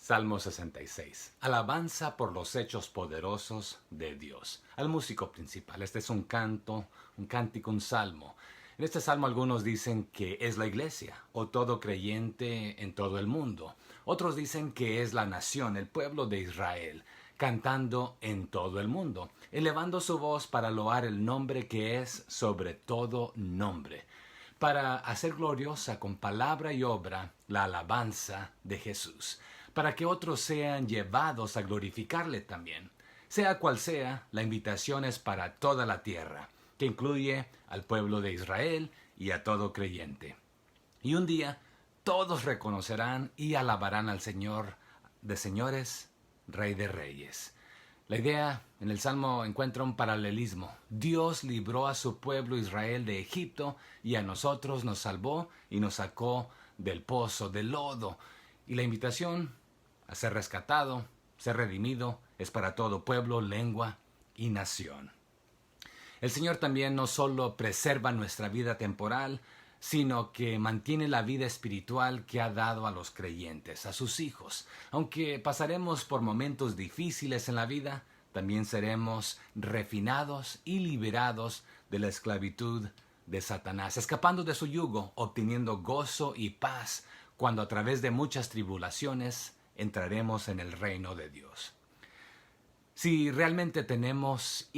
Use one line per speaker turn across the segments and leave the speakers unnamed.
Salmo 66. Alabanza por los hechos poderosos de Dios. Al músico principal. Este es un canto, un cántico, un salmo. En este salmo algunos dicen que es la iglesia o todo creyente en todo el mundo. Otros dicen que es la nación, el pueblo de Israel, cantando en todo el mundo, elevando su voz para loar el nombre que es sobre todo nombre, para hacer gloriosa con palabra y obra la alabanza de Jesús, para que otros sean llevados a glorificarle también. Sea cual sea, la invitación es para toda la tierra, que incluye al pueblo de Israel y a todo creyente. Y un día todos reconocerán y alabarán al Señor de señores, Rey de reyes. La idea en el Salmo encuentra un paralelismo. Dios libró a su pueblo Israel de Egipto y a nosotros nos salvó y nos sacó del pozo, del lodo. Y la invitación a ser rescatado, ser redimido, es para todo pueblo, lengua y nación. El Señor también no solo preserva nuestra vida temporal, sino que mantiene la vida espiritual que ha dado a los creyentes, a sus hijos. Aunque pasaremos por momentos difíciles en la vida, también seremos refinados y liberados de la esclavitud de Satanás, escapando de su yugo, obteniendo gozo y paz, cuando a través de muchas tribulaciones entraremos en el reino de Dios. Si realmente tenemos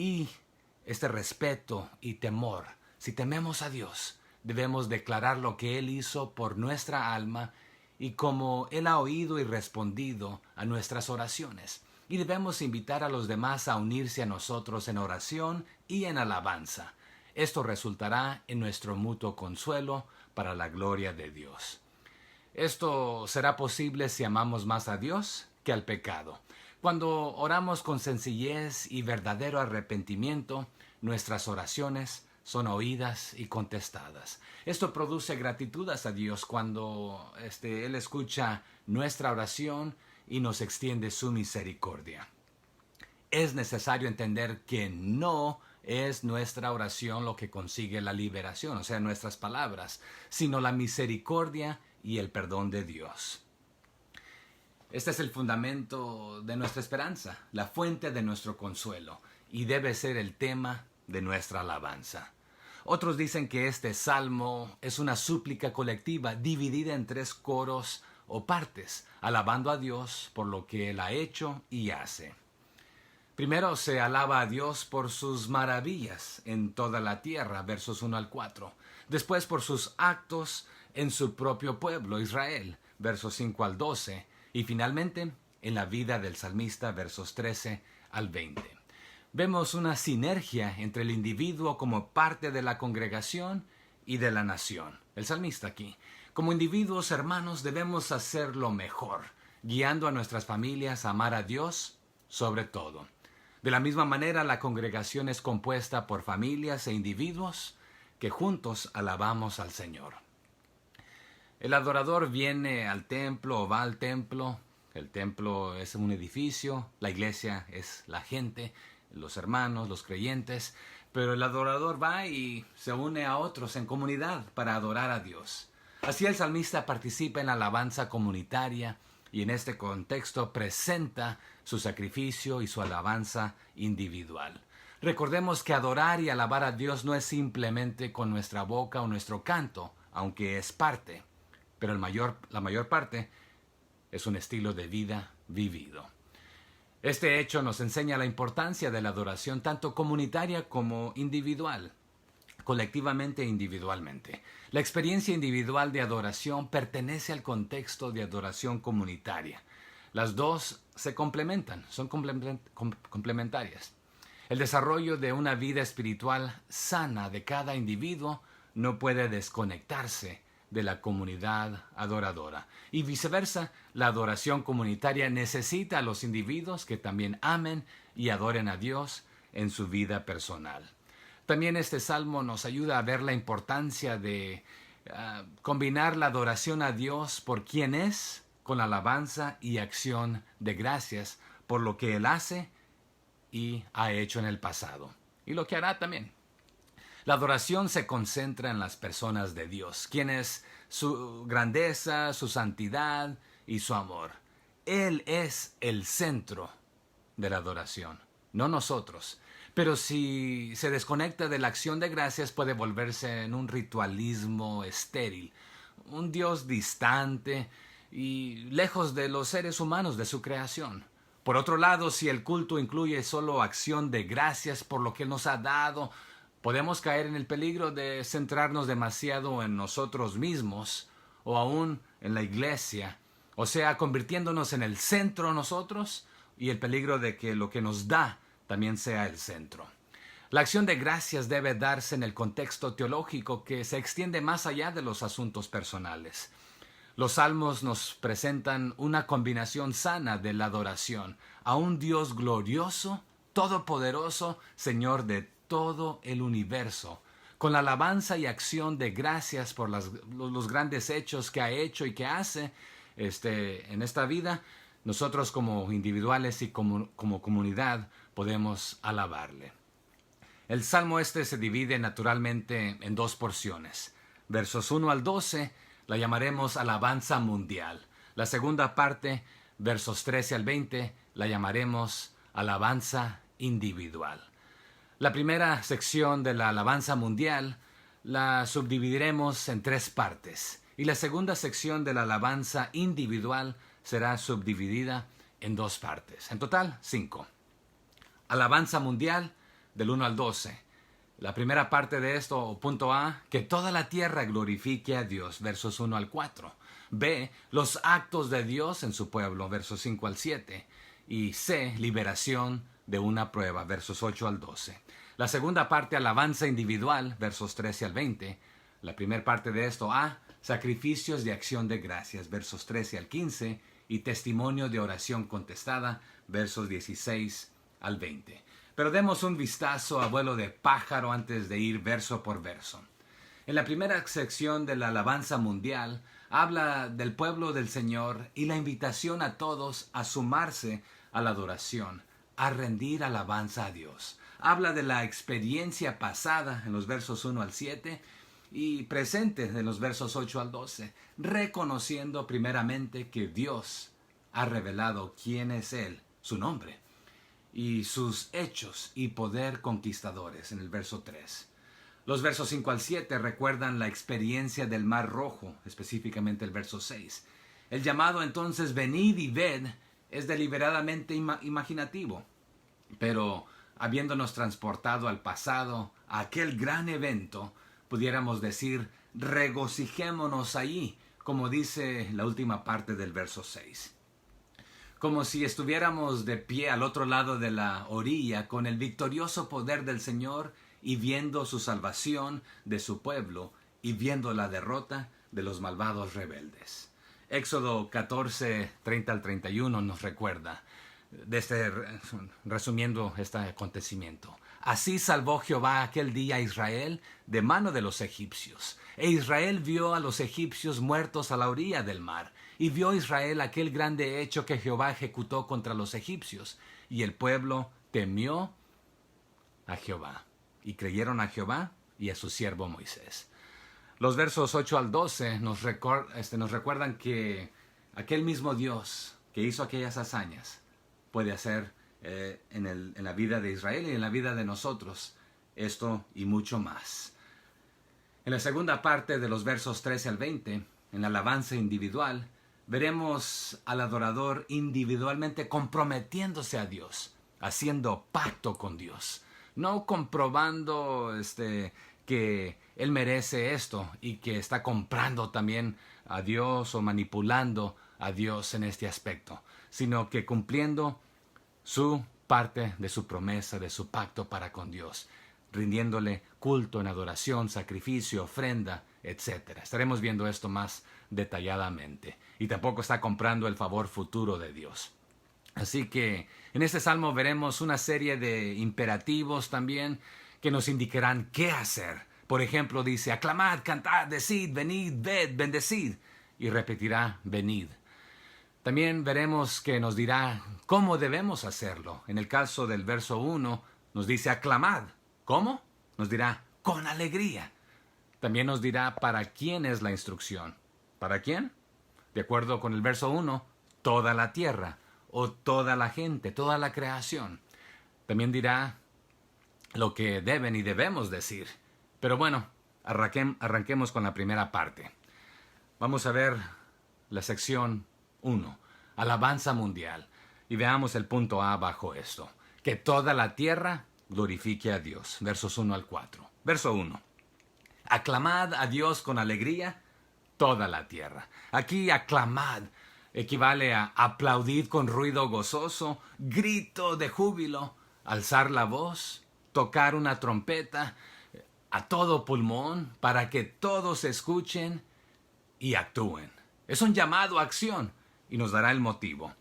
este respeto y temor, si tememos a Dios, debemos declarar lo que Él hizo por nuestra alma y cómo Él ha oído y respondido a nuestras oraciones. Y debemos invitar a los demás a unirse a nosotros en oración y en alabanza. Esto resultará en nuestro mutuo consuelo para la gloria de Dios. Esto será posible si amamos más a Dios que al pecado. Cuando oramos con sencillez y verdadero arrepentimiento, nuestras oraciones son oídas y contestadas. Esto produce gratitud a Dios cuando Él escucha nuestra oración y nos extiende su misericordia. Es necesario entender que no es nuestra oración lo que consigue la liberación, o sea, nuestras palabras, sino la misericordia y el perdón de Dios. Este es el fundamento de nuestra esperanza, la fuente de nuestro consuelo, y debe ser el tema de nuestra alabanza. Otros dicen que este salmo es una súplica colectiva dividida en 3 coros o partes, alabando a Dios por lo que Él ha hecho y hace. Primero se alaba a Dios por sus maravillas en toda la tierra, versos 1 al 4. Después por sus actos en su propio pueblo, Israel, versos 5 al 12. Y finalmente en la vida del salmista, versos 13 al 20. Vemos una sinergia entre el individuo como parte de la congregación y de la nación. El salmista aquí. Como individuos hermanos debemos hacer lo mejor, guiando a nuestras familias a amar a Dios sobre todo. De la misma manera, la congregación es compuesta por familias e individuos que juntos alabamos al Señor. El adorador viene al templo o va al templo. El templo es un edificio, la iglesia es la gente, los hermanos, los creyentes, pero el adorador va y se une a otros en comunidad para adorar a Dios. Así el salmista participa en la alabanza comunitaria y en este contexto presenta su sacrificio y su alabanza individual. Recordemos que adorar y alabar a Dios no es simplemente con nuestra boca o nuestro canto, aunque es parte, pero la mayor parte es un estilo de vida vivido. Este hecho nos enseña la importancia de la adoración tanto comunitaria como individual, colectivamente e individualmente. La experiencia individual de adoración pertenece al contexto de adoración comunitaria. Las dos se complementan, son complementarias. El desarrollo de una vida espiritual sana de cada individuo no puede desconectarse de la comunidad adoradora. Y viceversa, la adoración comunitaria necesita a los individuos que también amen y adoren a Dios en su vida personal. También este salmo nos ayuda a ver la importancia de combinar la adoración a Dios por quien es, con la alabanza y acción de gracias por lo que Él hace y ha hecho en el pasado, y lo que hará también. La adoración se concentra en las personas de Dios, quien es su grandeza, su santidad y su amor. Él es el centro de la adoración, no nosotros. Pero si se desconecta de la acción de gracias puede volverse en un ritualismo estéril, un Dios distante y lejos de los seres humanos de su creación. Por otro lado, si el culto incluye solo acción de gracias por lo que Él nos ha dado, podemos caer en el peligro de centrarnos demasiado en nosotros mismos o aún en la iglesia, o sea, convirtiéndonos en el centro nosotros y el peligro de que lo que nos da también sea el centro. La acción de gracias debe darse en el contexto teológico que se extiende más allá de los asuntos personales. Los salmos nos presentan una combinación sana de la adoración a un Dios glorioso, todopoderoso, Señor de todo el universo, con la alabanza y acción de gracias por los grandes hechos que ha hecho y que hace en esta vida. Nosotros como individuales y como comunidad podemos alabarle. El Salmo se divide naturalmente en dos porciones. Versos 1 al 12 la llamaremos alabanza mundial. La segunda parte, versos 13 al 20, la llamaremos alabanza individual. La primera sección de la alabanza mundial la subdividiremos en tres partes y la segunda sección de la alabanza individual será subdividida en dos partes. En total, 5. Alabanza mundial del 1 al 12. La primera parte de esto, o punto A, que toda la tierra glorifique a Dios, versos 1 al 4. B, los actos de Dios en su pueblo, versos 5 al 7. Y C, liberación de una prueba, versos 8 al 12. La segunda parte, alabanza individual, versos 13 al 20. La primera parte de esto, A, sacrificios de acción de gracias, versos 13 al 15. Y testimonio de oración contestada, versos 16 al 20. Pero demos un vistazo a vuelo de pájaro antes de ir verso por verso. En la primera sección de la alabanza mundial habla del pueblo del Señor y la invitación a todos a sumarse a la adoración, a rendir alabanza a Dios. Habla de la experiencia pasada en los versos 1 al 7 y presente en los versos 8 al 12, reconociendo primeramente que Dios ha revelado quién es Él, su nombre, y sus hechos y poder conquistadores en el verso 3. Los versos 5 al 7 recuerdan la experiencia del Mar Rojo, específicamente el verso 6. El llamado entonces venid y ved es deliberadamente imaginativo, pero habiéndonos transportado al pasado, a aquel gran evento, pudiéramos decir regocijémonos allí, como dice la última parte del verso 6. Como si estuviéramos de pie al otro lado de la orilla con el victorioso poder del Señor y viendo su salvación de su pueblo y viendo la derrota de los malvados rebeldes. Éxodo 14, 30 al 31 nos recuerda, resumiendo este acontecimiento. Así salvó Jehová aquel día a Israel de mano de los egipcios. E Israel vio a los egipcios muertos a la orilla del mar. Y vio Israel aquel grande hecho que Jehová ejecutó contra los egipcios. Y el pueblo temió a Jehová. Y creyeron a Jehová y a su siervo Moisés. Los versos 8 al 12 nos recuerdan que aquel mismo Dios que hizo aquellas hazañas puede hacer en la vida de Israel y en la vida de nosotros esto y mucho más. En la segunda parte de los versos 13 al 20, en la alabanza individual, veremos al adorador individualmente comprometiéndose a Dios, haciendo pacto con Dios, no comprobando que Él merece esto y que está comprando también a Dios o manipulando a Dios en este aspecto, sino que cumpliendo su parte de su promesa, de su pacto para con Dios, rindiéndole culto en adoración, sacrificio, ofrenda, etc. Estaremos viendo esto más detalladamente. Y tampoco está comprando el favor futuro de Dios. Así que en este salmo veremos una serie de imperativos también que nos indicarán qué hacer. Por ejemplo, dice, aclamad, cantad, decid, venid, ved, bendecid. Y repetirá, venid. También veremos que nos dirá cómo debemos hacerlo. En el caso del verso 1 nos dice aclamad. ¿Cómo? Nos dirá con alegría. También nos dirá para quién es la instrucción. ¿Para quién? De acuerdo con el verso 1, toda la tierra o toda la gente, toda la creación. También dirá lo que deben y debemos decir. Pero bueno, arranquemos con la primera parte. Vamos a ver la sección 1, alabanza mundial. Y veamos el punto A bajo esto. Que toda la tierra glorifique a Dios. Versos 1 al 4. Verso 1. Aclamad a Dios con alegría toda la tierra. Aquí aclamad equivale a aplaudir con ruido gozoso, grito de júbilo, alzar la voz, tocar una trompeta a todo pulmón para que todos escuchen y actúen. Es un llamado a acción y nos dará el motivo.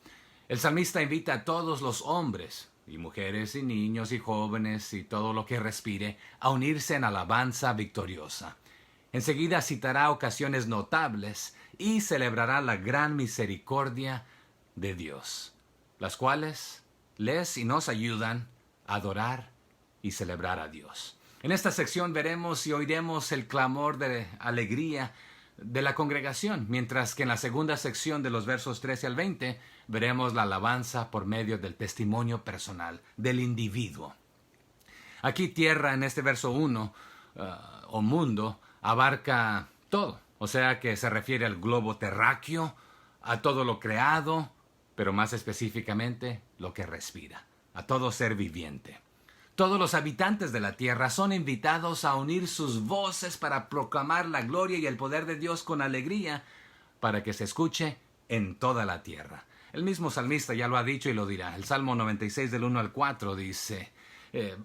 El salmista invita a todos los hombres, y mujeres, y niños, y jóvenes, y todo lo que respire, a unirse en alabanza victoriosa. Enseguida citará ocasiones notables y celebrará la gran misericordia de Dios, las cuales les y nos ayudan a adorar y celebrar a Dios. En esta sección veremos y oiremos el clamor de alegría de la congregación, mientras que en la segunda sección de los versos 13 al 20 veremos la alabanza por medio del testimonio personal del individuo. Aquí tierra en este verso 1 o mundo abarca todo, o sea que se refiere al globo terráqueo, a todo lo creado, pero más específicamente lo que respira, a todo ser viviente. Todos los habitantes de la tierra son invitados a unir sus voces para proclamar la gloria y el poder de Dios con alegría, para que se escuche en toda la tierra. El mismo salmista ya lo ha dicho y lo dirá. El Salmo 96 del 1 al 4 dice,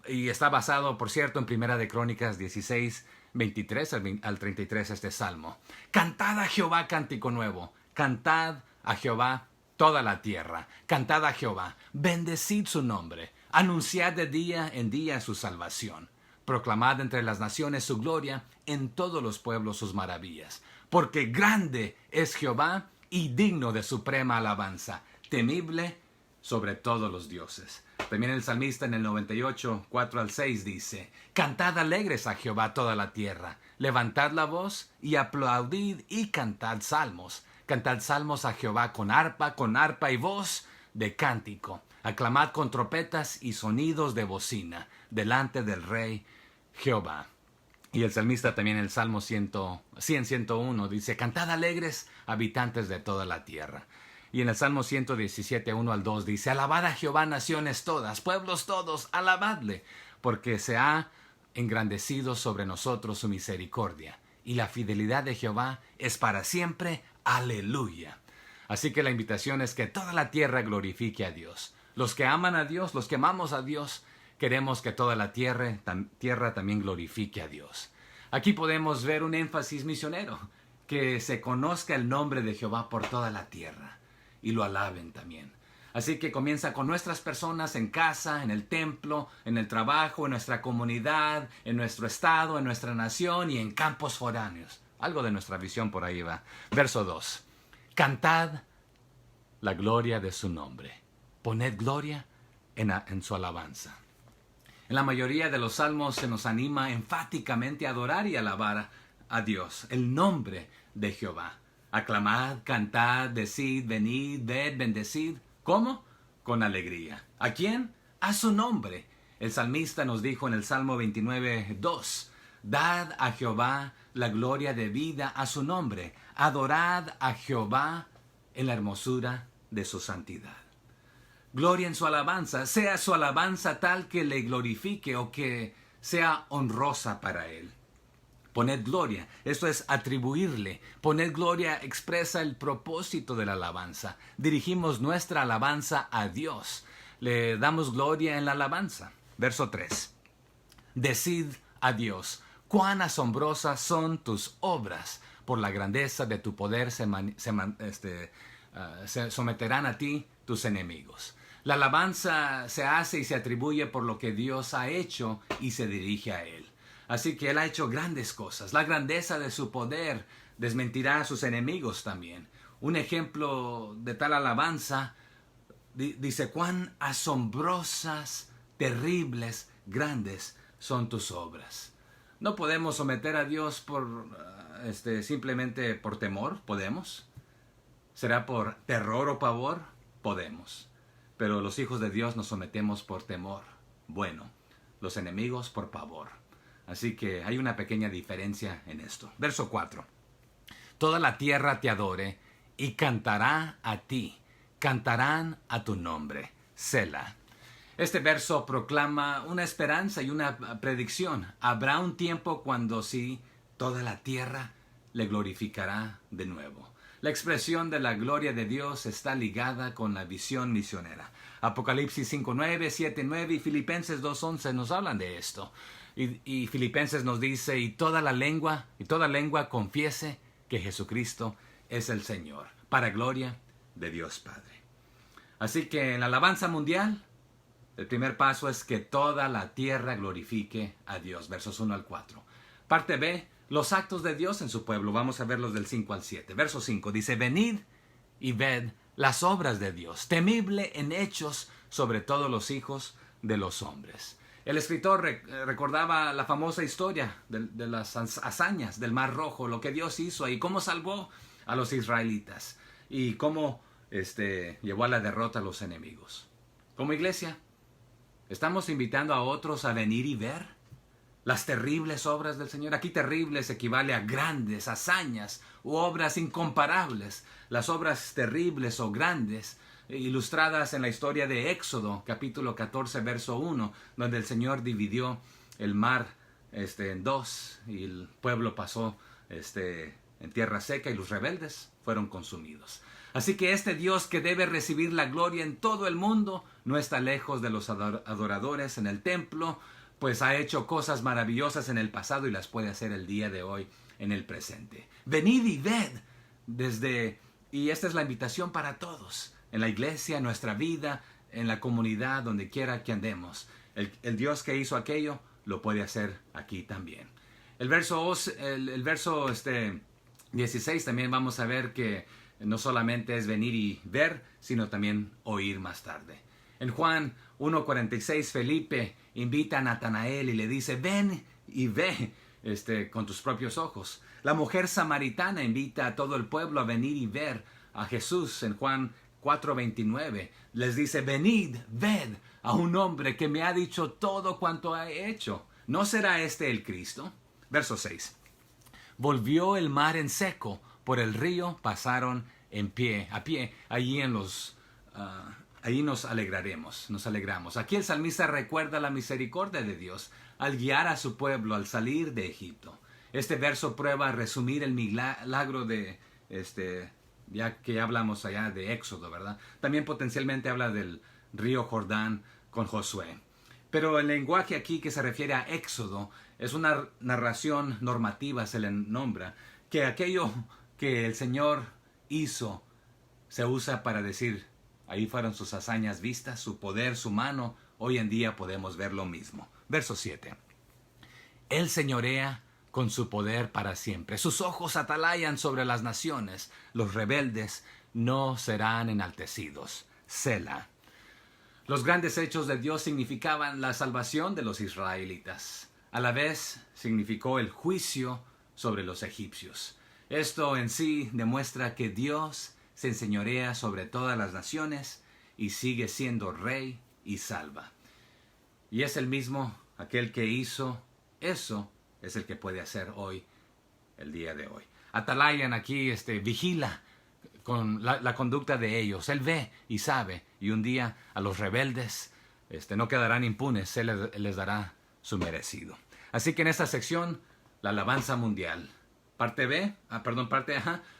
y está basado, por cierto, en Primera de Crónicas 16, 23 al 33 este salmo. Cantad a Jehová cántico nuevo, cantad a Jehová toda la tierra, cantad a Jehová, bendecid su nombre, anunciad de día en día su salvación, proclamad entre las naciones su gloria, en todos los pueblos sus maravillas, porque grande es Jehová y digno de suprema alabanza, temible sobre todos los dioses. También el salmista en el 98, 4 al 6 dice, cantad alegres a Jehová toda la tierra, levantad la voz y aplaudid y cantad salmos a Jehová con arpa y voz de cántico, aclamad con trompetas y sonidos de bocina, delante del Rey Jehová. Y el salmista también en el Salmo 101 dice, cantad alegres habitantes de toda la tierra. Y en el Salmo 117, 1 al 2 dice, alabad a Jehová naciones todas, pueblos todos, alabadle, porque se ha engrandecido sobre nosotros su misericordia, y la fidelidad de Jehová es para siempre. Aleluya. Así que la invitación es que toda la tierra glorifique a Dios. Los que aman a Dios, los que amamos a Dios, queremos que toda la tierra también glorifique a Dios. Aquí podemos ver un énfasis misionero, que se conozca el nombre de Jehová por toda la tierra y lo alaben también. Así que comienza con nuestras personas en casa, en el templo, en el trabajo, en nuestra comunidad, en nuestro estado, en nuestra nación y en campos foráneos. Algo de nuestra visión por ahí va. Verso 2. Cantad la gloria de su nombre. Poned gloria en su alabanza. En la mayoría de los salmos se nos anima enfáticamente a adorar y alabar a Dios, el nombre de Jehová. Aclamad, cantad, decid, venid, ved, bendecid. ¿Cómo? Con alegría. ¿A quién? A su nombre. El salmista nos dijo en el Salmo 29, 2, dad a Jehová la gloria debida a su nombre. Adorad a Jehová en la hermosura de su santidad. Gloria en su alabanza, sea su alabanza tal que le glorifique o que sea honrosa para él. Poned gloria, esto es atribuirle. Poned gloria expresa el propósito de la alabanza. Dirigimos nuestra alabanza a Dios. Le damos gloria en la alabanza. Verso 3. Decid a Dios, cuán asombrosas son tus obras. Por la grandeza de tu poder se someterán a ti tus enemigos. La alabanza se hace y se atribuye por lo que Dios ha hecho y se dirige a Él. Así que Él ha hecho grandes cosas. La grandeza de su poder desmentirá a sus enemigos también. Un ejemplo de tal alabanza dice, cuán asombrosas, terribles, grandes son tus obras. No podemos someter a Dios simplemente por temor, ¿podemos? ¿Será por terror o pavor? Podemos. Pero los hijos de Dios nos sometemos por temor. Bueno, los enemigos por pavor. Así que hay una pequeña diferencia en esto. Verso 4. Toda la tierra te adore y cantará a ti. Cantarán a tu nombre. Selah. Este verso proclama una esperanza y una predicción. Habrá un tiempo cuando sí, toda la tierra le glorificará de nuevo. La expresión de la gloria de Dios está ligada con la visión misionera. Apocalipsis 5:9, 7:9 y Filipenses 2:11 nos hablan de esto. Y Filipenses nos dice, y toda lengua confiese que Jesucristo es el Señor, para gloria de Dios Padre. Así que en la alabanza mundial, el primer paso es que toda la tierra glorifique a Dios. Versos 1 al 4. Parte B, los actos de Dios en su pueblo. Vamos a verlos del 5 al 7. Verso 5 dice, venid y ved las obras de Dios, temible en hechos sobre todos los hijos de los hombres. El escritor recordaba la famosa historia de las hazañas del Mar Rojo, lo que Dios hizo y cómo salvó a los israelitas y cómo llevó a la derrota a los enemigos. Como iglesia, estamos invitando a otros a venir y ver las terribles obras del Señor. Aquí terribles equivale a grandes, hazañas u obras incomparables. Las obras terribles o grandes, ilustradas en la historia de Éxodo, capítulo 14, verso 1, donde el Señor dividió el mar en dos y el pueblo pasó en tierra seca y los rebeldes fueron consumidos. Así que este Dios que debe recibir la gloria en todo el mundo no está lejos de los adoradores en el templo, pues ha hecho cosas maravillosas en el pasado y las puede hacer el día de hoy en el presente. Venid y ved y esta es la invitación para todos, en la iglesia, en nuestra vida, en la comunidad, donde quiera que andemos. El Dios que hizo aquello lo puede hacer aquí también. El verso 16 también vamos a ver que no solamente es venir y ver, sino también oír más tarde. En Juan 1:46, Felipe invita a Natanael y le dice, ven y ve con tus propios ojos. La mujer samaritana invita a todo el pueblo a venir y ver a Jesús. En Juan 4:29 les dice, venid, ved a un hombre que me ha dicho todo cuanto ha hecho. ¿No será este el Cristo? Verso 6. Volvió el mar en seco, por el río pasaron a pie. Allí nos alegramos. Aquí el salmista recuerda la misericordia de Dios al guiar a su pueblo al salir de Egipto. Este verso prueba a resumir el milagro de ya que hablamos allá de Éxodo, ¿verdad? También potencialmente habla del río Jordán con Josué. Pero el lenguaje aquí que se refiere a Éxodo es una narración normativa, se le nombra, que aquello que el Señor hizo se usa para decir, ahí fueron sus hazañas vistas, su poder, su mano. Hoy en día podemos ver lo mismo. Verso 7. Él señorea con su poder para siempre. Sus ojos atalayan sobre las naciones. Los rebeldes no serán enaltecidos. Selah. Los grandes hechos de Dios significaban la salvación de los israelitas. A la vez significó el juicio sobre los egipcios. Esto en sí demuestra que Dios se enseñorea sobre todas las naciones y sigue siendo rey y salva. Y es el mismo, aquel que hizo eso, es el que puede hacer hoy, el día de hoy. Atalayan aquí, vigila con la conducta de ellos. Él ve y sabe, y un día a los rebeldes no quedarán impunes, Él les dará su merecido. Así que en esta sección, la alabanza mundial. Parte A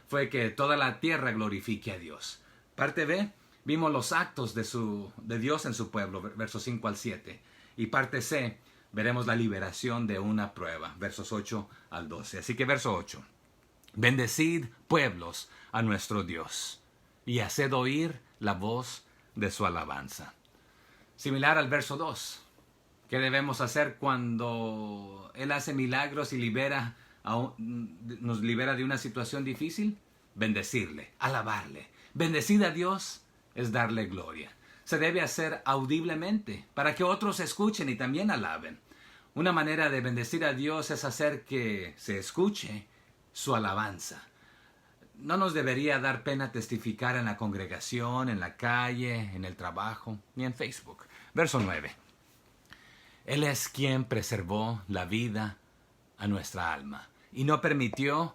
fue que toda la tierra glorifique a Dios. Parte B, vimos los actos de Dios en su pueblo, versos 5 al 7. Y parte C, veremos la liberación de una prueba, versos 8 al 12. Así que verso 8. Bendecid, pueblos, a nuestro Dios, y haced oír la voz de su alabanza. Similar al verso 2. ¿Qué debemos hacer cuando Él hace milagros y nos libera de una situación difícil? Bendecirle, alabarle. Bendecir a Dios es darle gloria. Se debe hacer audiblemente para que otros escuchen y también alaben. Una manera de bendecir a Dios es hacer que se escuche su alabanza. no nos debería dar pena testificar en la congregación, en la calle, en el trabajo, ni en Facebook. Verso 9. Él es quien preservó la vida a nuestra alma y no permitió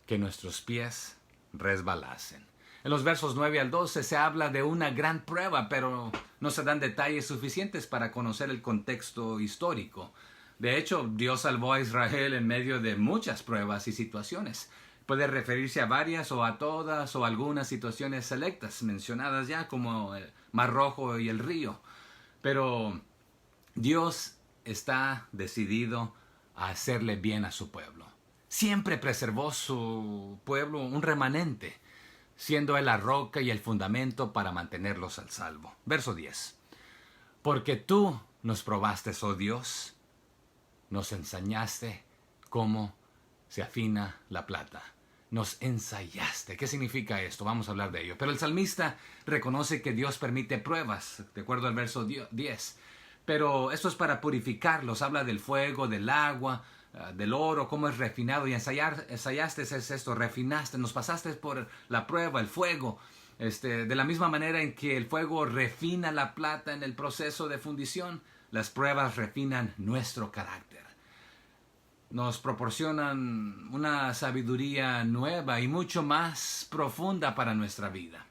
que nuestros pies resbalasen. En los versos 9 al 12 se habla de una gran prueba, pero no se dan detalles suficientes para conocer el contexto histórico. De hecho, Dios salvó a Israel en medio de muchas pruebas y situaciones. Puede referirse a varias o a todas o algunas situaciones selectas mencionadas ya, como el Mar Rojo y el río. Pero Dios está decidido a hacerle bien a su pueblo. Siempre preservó su pueblo un remanente, siendo Él la roca y el fundamento para mantenerlos al salvo. Verso 10. Porque tú nos probaste, oh Dios, nos enseñaste cómo se afina la plata. Nos ensayaste. ¿Qué significa esto? Vamos a hablar de ello. Pero el salmista reconoce que Dios permite pruebas, de acuerdo al verso 10. Pero esto es para purificarlos. Habla del fuego, del agua, del oro, cómo es refinado. Y ensayaste es esto, refinaste, nos pasaste por la prueba, el fuego. De la misma manera en que el fuego refina la plata en el proceso de fundición, las pruebas refinan nuestro carácter. Nos proporcionan una sabiduría nueva y mucho más profunda para nuestra vida,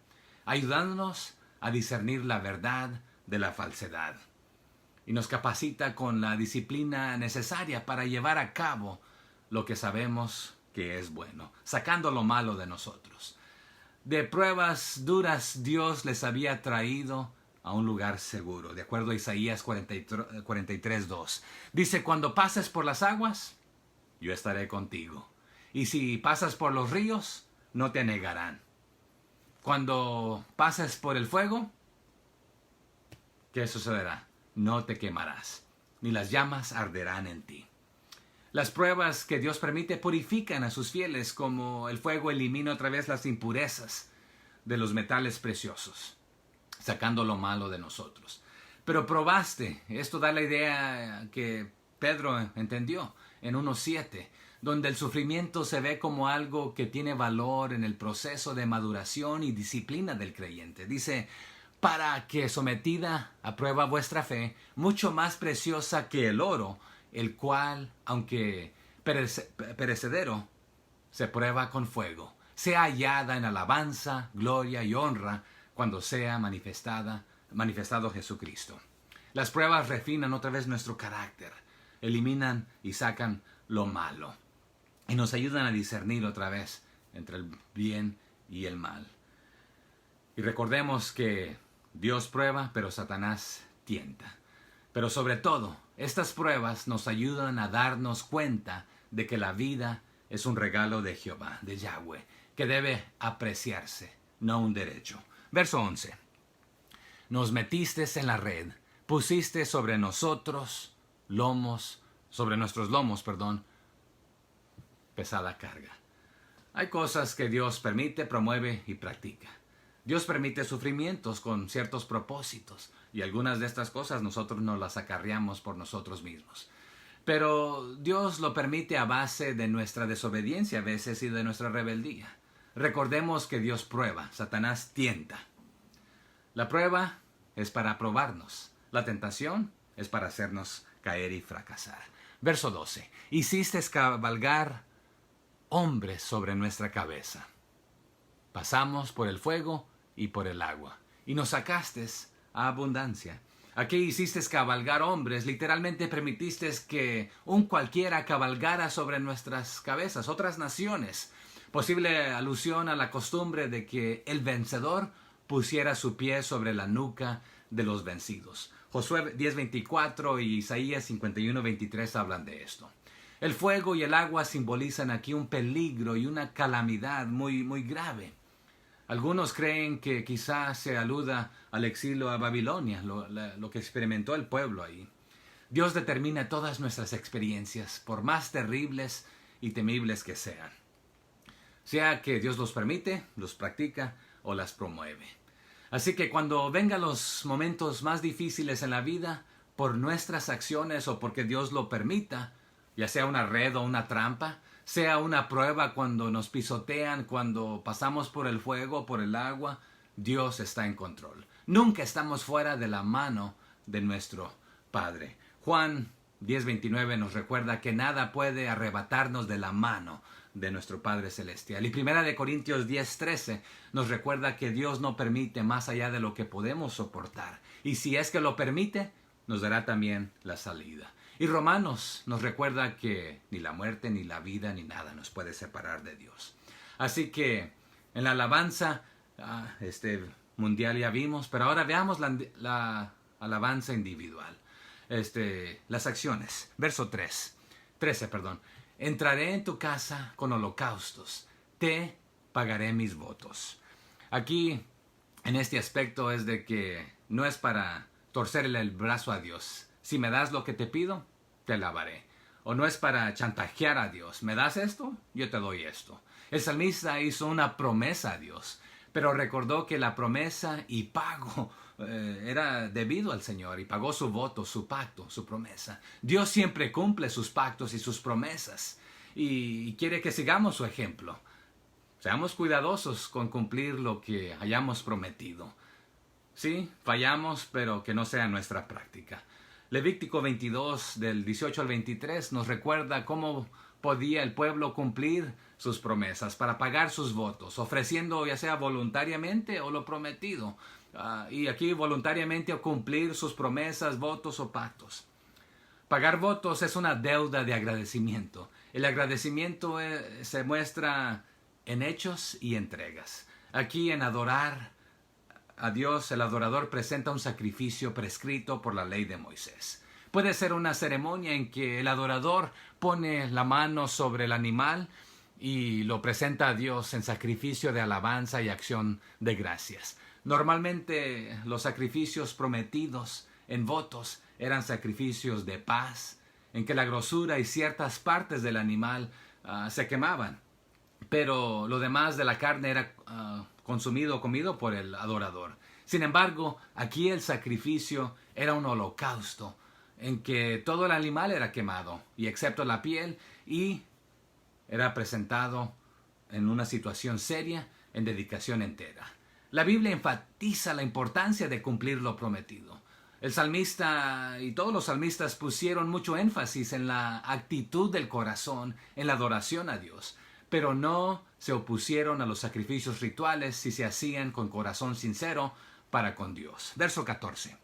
ayudándonos a discernir la verdad de la falsedad. Y nos capacita con la disciplina necesaria para llevar a cabo lo que sabemos que es bueno, sacando lo malo de nosotros. De pruebas duras Dios les había traído a un lugar seguro, de acuerdo a Isaías 43:2. Dice, cuando pases por las aguas, yo estaré contigo. Y si pasas por los ríos, no te anegarán. Cuando pases por el fuego, ¿qué sucederá? No te quemarás, ni las llamas arderán en ti. Las pruebas que Dios permite purifican a sus fieles, como el fuego elimina otra vez las impurezas de los metales preciosos, sacando lo malo de nosotros. Pero probaste, esto da la idea que Pedro entendió en 1:7, donde el sufrimiento se ve como algo que tiene valor en el proceso de maduración y disciplina del creyente. Dice, para que sometida a prueba vuestra fe, mucho más preciosa que el oro, el cual, aunque perecedero, se prueba con fuego, sea hallada en alabanza, gloria y honra cuando sea manifestado Jesucristo. Las pruebas refinan otra vez nuestro carácter, eliminan y sacan lo malo y nos ayudan a discernir otra vez entre el bien y el mal. Y recordemos que Dios prueba, pero Satanás tienta. Pero sobre todo, estas pruebas nos ayudan a darnos cuenta de que la vida es un regalo de Jehová, de Yahweh, que debe apreciarse, no un derecho. Verso 11. Nos metiste en la red, pusiste sobre nuestros lomos, pesada carga. Hay cosas que Dios permite, promueve y practica. Dios permite sufrimientos con ciertos propósitos, y algunas de estas cosas nosotros nos las acarreamos por nosotros mismos. Pero Dios lo permite a base de nuestra desobediencia a veces y de nuestra rebeldía. Recordemos que Dios prueba, Satanás tienta. La prueba es para probarnos. La tentación es para hacernos caer y fracasar. Verso 12. Hiciste cabalgar hombres sobre nuestra cabeza. Pasamos por el fuego y por el agua, y nos sacaste a abundancia. Aquí hiciste cabalgar hombres, literalmente permitiste que un cualquiera cabalgara sobre nuestras cabezas, otras naciones. Posible alusión a la costumbre de que el vencedor pusiera su pie sobre la nuca de los vencidos. Josué 10:24 y Isaías 51:23 hablan de esto. El fuego y el agua simbolizan aquí un peligro y una calamidad muy, muy grave. Algunos creen que quizás se aluda al exilio a Babilonia, lo que experimentó el pueblo ahí. Dios determina todas nuestras experiencias, por más terribles y temibles que sean. Sea que Dios los permite, los practica o las promueve. Así que cuando vengan los momentos más difíciles en la vida, por nuestras acciones o porque Dios lo permita, ya sea una red o una trampa,
sea una prueba cuando nos pisotean, cuando pasamos por el fuego, por el agua, Dios está en control. Nunca estamos fuera de la mano de nuestro Padre. Juan 10:29 nos recuerda que nada puede arrebatarnos de la mano de nuestro Padre Celestial. Y 1 Corintios 10:13 nos recuerda que Dios no permite más allá de lo que podemos soportar. Y si es que lo permite, nos dará también la salida. Y Romanos nos recuerda que ni la muerte, ni la vida, ni nada nos puede separar de Dios. Así que en la alabanza mundial ya vimos, pero ahora veamos la alabanza individual. Las acciones. Verso 13. Entraré en tu casa con holocaustos. Te pagaré mis votos. Aquí, en este aspecto, es de que no es para torcerle el brazo a Dios. Si me das lo que te pido, te lavaré. O no es para chantajear a Dios. ¿Me das esto? Yo te doy esto. El salmista hizo una promesa a Dios, pero recordó que la promesa y pago era debido al Señor, y pagó su voto, su pacto, su promesa. Dios siempre cumple sus pactos y sus promesas, y quiere que sigamos su ejemplo. Seamos cuidadosos con cumplir lo que hayamos prometido. Sí, fallamos, pero que no sea nuestra práctica. Levítico 22, del 18 al 23, nos recuerda cómo podía el pueblo cumplir sus promesas para pagar sus votos, ofreciendo ya sea voluntariamente o lo prometido. Y aquí voluntariamente o cumplir sus promesas, votos o pactos. Pagar votos es una deuda de agradecimiento. El agradecimiento se muestra en hechos y entregas. Aquí en adorar a Dios, el adorador presenta un sacrificio prescrito por la ley de Moisés. Puede ser una ceremonia en que el adorador pone la mano sobre el animal y lo presenta a Dios en sacrificio de alabanza y acción de gracias. Normalmente los sacrificios prometidos en votos eran sacrificios de paz, en que la grosura y ciertas partes del animal se quemaban, pero lo demás de la carne era consumido o comido por el adorador. Sin embargo, aquí el sacrificio era un holocausto, en que todo el animal era quemado, y excepto la piel, y era presentado en una situación seria, en dedicación entera. La Biblia enfatiza la importancia de cumplir lo prometido. El salmista y todos los salmistas pusieron mucho énfasis en la actitud del corazón, en la adoración a Dios, pero no se opusieron a los sacrificios rituales si se hacían con corazón sincero para con Dios. Verso 14.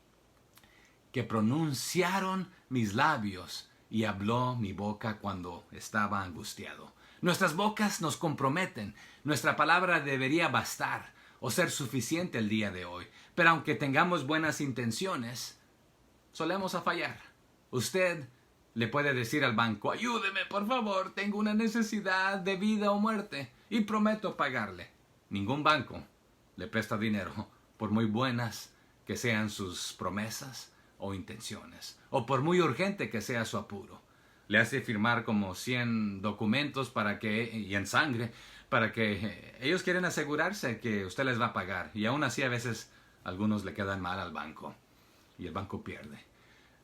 Que pronunciaron mis labios y habló mi boca cuando estaba angustiado. Nuestras bocas nos comprometen. Nuestra palabra debería bastar o ser suficiente el día de hoy. Pero aunque tengamos buenas intenciones, solemos a fallar. Usted le puede decir al banco: ayúdeme, por favor, tengo una necesidad de vida o muerte y prometo pagarle. Ningún banco le presta dinero, por muy buenas que sean sus promesas o intenciones, o por muy urgente que sea su apuro. Le hace firmar como 100 documentos y en sangre, para que ellos quieren asegurarse que usted les va a pagar. Y aún así a veces algunos le quedan mal al banco y el banco pierde.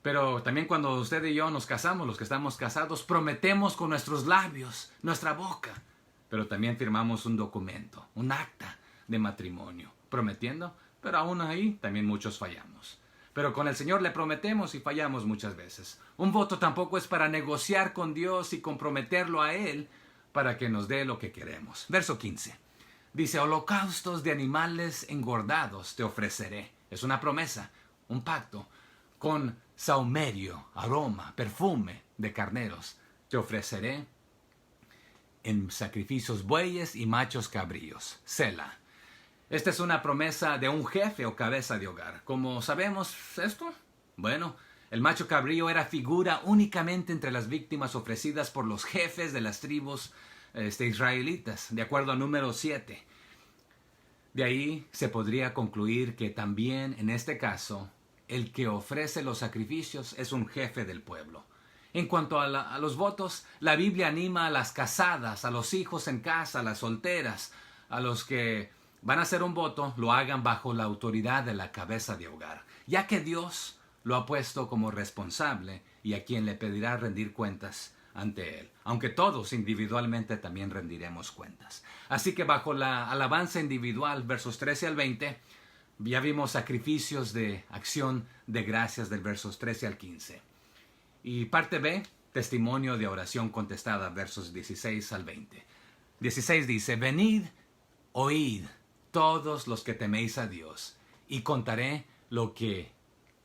Pero también cuando usted y yo nos casamos, los que estamos casados, prometemos con nuestros labios, nuestra boca, pero también firmamos un documento, un acta de matrimonio, prometiendo, pero aún ahí también muchos fallamos. Pero con el Señor le prometemos y fallamos muchas veces. Un voto tampoco es para negociar con Dios y comprometerlo a Él para que nos dé lo que queremos. Verso 15. Dice: holocaustos de animales engordados te ofreceré. Es una promesa, un pacto. Con sahumerio, aroma, perfume de carneros te ofreceré en sacrificios bueyes y machos cabríos. Selah. Esta es una promesa de un jefe o cabeza de hogar. ¿Cómo sabemos esto? Bueno, el macho cabrío era figura únicamente entre las víctimas ofrecidas por los jefes de las tribus israelitas, de acuerdo a número 7. De ahí se podría concluir que también en este caso el que ofrece los sacrificios es un jefe del pueblo. En cuanto a los votos, la Biblia anima a las casadas, a los hijos en casa, a las solteras, a los que van a hacer un voto, lo hagan bajo la autoridad de la cabeza de hogar, ya que Dios lo ha puesto como responsable y a quien le pedirá rendir cuentas ante Él, aunque todos individualmente también rendiremos cuentas. Así que bajo la alabanza individual, versos 13 al 20, ya vimos sacrificios de acción de gracias del versos 13 al 15. Y parte B, testimonio de oración contestada, versos 16 al 20. 16 dice, venid, oíd todos los que teméis a Dios, y contaré lo que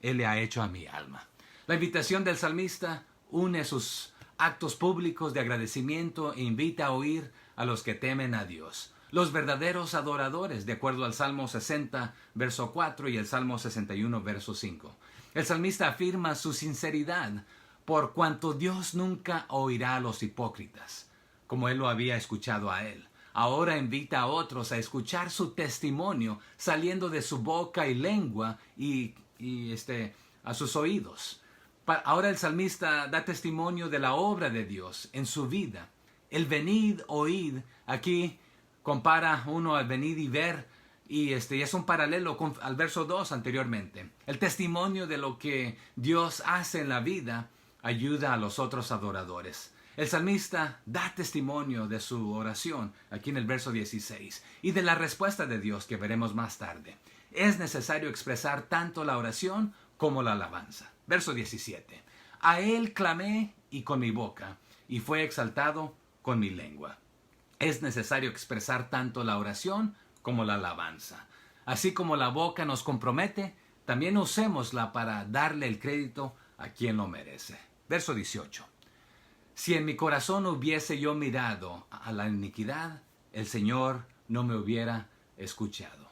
Él le ha hecho a mi alma. La invitación del salmista une sus actos públicos de agradecimiento e invita a oír a los que temen a Dios. Los verdaderos adoradores, de acuerdo al Salmo 60, verso 4 y el Salmo 61, verso 5. El salmista afirma su sinceridad por cuanto Dios nunca oirá a los hipócritas, como Él lo había escuchado a Él. Ahora invita a otros a escuchar su testimonio saliendo de su boca y lengua y a sus oídos. Ahora el salmista da testimonio de la obra de Dios en su vida. El venid, oíd, aquí compara uno al venir y ver, y es un paralelo al verso 2 anteriormente. El testimonio de lo que Dios hace en la vida ayuda a los otros adoradores. El salmista da testimonio de su oración, aquí en el verso 16, y de la respuesta de Dios que veremos más tarde. Es necesario expresar tanto la oración como la alabanza. Verso 17. A Él clamé y con mi boca, y fue exaltado con mi lengua. Es necesario expresar tanto la oración como la alabanza. Así como la boca nos compromete, también usémosla para darle el crédito a quien lo merece. Verso 18. Si en mi corazón hubiese yo mirado a la iniquidad, el Señor no me hubiera escuchado.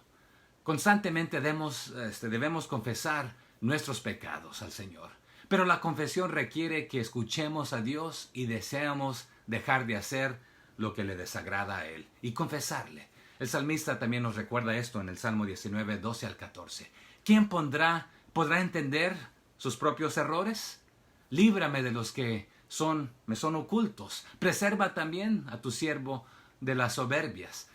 Constantemente debemos confesar nuestros pecados al Señor. Pero la confesión requiere que escuchemos a Dios y deseamos dejar de hacer lo que le desagrada a Él y confesarle. El salmista también nos recuerda esto en el Salmo 19, 12 al 14. ¿Quién podrá entender sus propios errores? Líbrame de los que me son ocultos. Preserva también a tu siervo de las soberbias,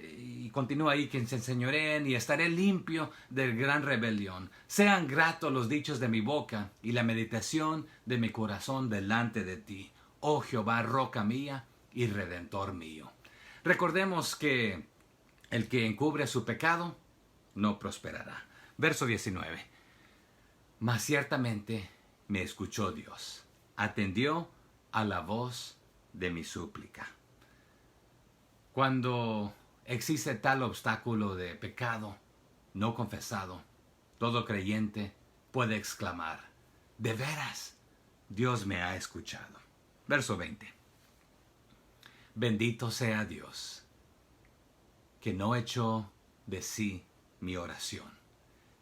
y continúa ahí, quien se enseñoreen y estaré limpio de gran rebelión. Sean gratos los dichos de mi boca y la meditación de mi corazón delante de ti, oh Jehová, roca mía y redentor mío. Recordemos que el que encubre su pecado no prosperará. Verso 19. Mas ciertamente me escuchó Dios, atendió a la voz de mi súplica. Cuando existe tal obstáculo de pecado no confesado, todo creyente puede exclamar, de veras, Dios me ha escuchado. Verso 20. Bendito sea Dios, que no echó de sí mi oración,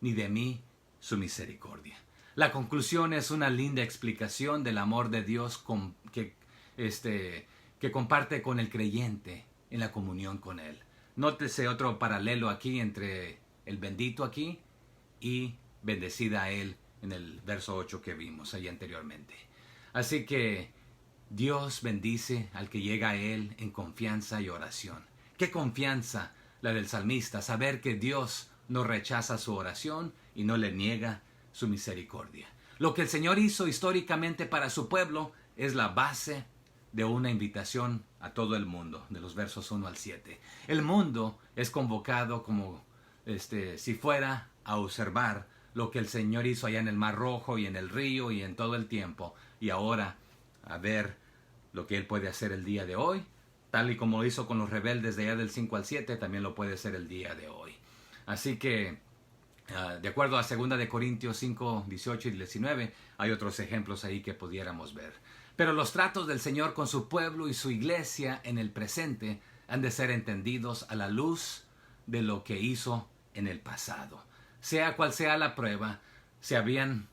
ni de mí su misericordia. La conclusión es una linda explicación del amor de Dios que comparte con el creyente en la comunión con Él. Nótese otro paralelo aquí entre el bendito aquí y bendecida a Él en el verso 8 que vimos ahí anteriormente. Así que Dios bendice al que llega a Él en confianza y oración. ¡Qué confianza la del salmista! Saber que Dios no rechaza su oración y no le niega su misericordia. Lo que el Señor hizo históricamente para su pueblo es la base de una invitación a todo el mundo, de los versos 1 al 7. El mundo es convocado como si fuera a observar lo que el Señor hizo allá en el Mar Rojo y en el río y en todo el tiempo, y ahora a ver lo que Él puede hacer el día de hoy, tal y como lo hizo con los rebeldes de allá del 5 al 7, también lo puede hacer el día de hoy. Así que, de acuerdo a 2 de Corintios 5, 18 y 19, hay otros ejemplos ahí que pudiéramos ver. Pero los tratos del Señor con su pueblo y su iglesia en el presente han de ser entendidos a la luz de lo que hizo en el pasado. Sea cual sea la prueba, se habían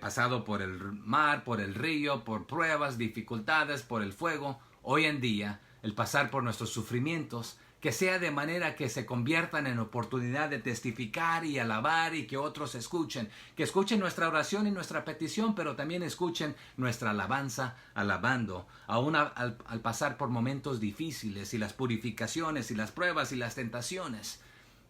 pasado por el mar, por el río, por pruebas, dificultades, por el fuego. Hoy en día, el pasar por nuestros sufrimientos, que sea de manera que se conviertan en oportunidad de testificar y alabar y que otros escuchen. Que escuchen nuestra oración y nuestra petición, pero también escuchen nuestra alabanza, alabando, aún al pasar por momentos difíciles y las purificaciones y las pruebas y las tentaciones.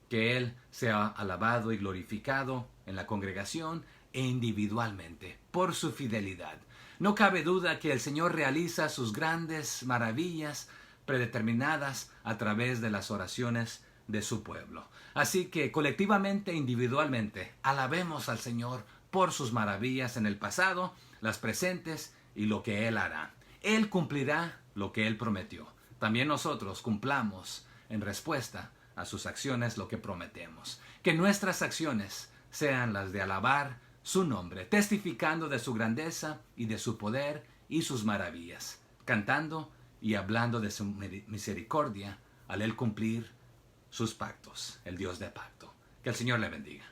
Que Él sea alabado y glorificado en la congregación e individualmente por su fidelidad. No cabe duda que el Señor realiza sus grandes maravillas predeterminadas a través de las oraciones de su pueblo. Así que colectivamente e individualmente alabemos al Señor por sus maravillas en el pasado, las presentes y lo que Él hará. Él cumplirá lo que Él prometió. También nosotros cumplamos en respuesta a sus acciones lo que prometemos. Que nuestras acciones sean las de alabar su nombre, testificando de su grandeza y de su poder y sus maravillas, cantando y hablando de su misericordia al Él cumplir sus pactos, el Dios de pacto. Que el Señor le bendiga.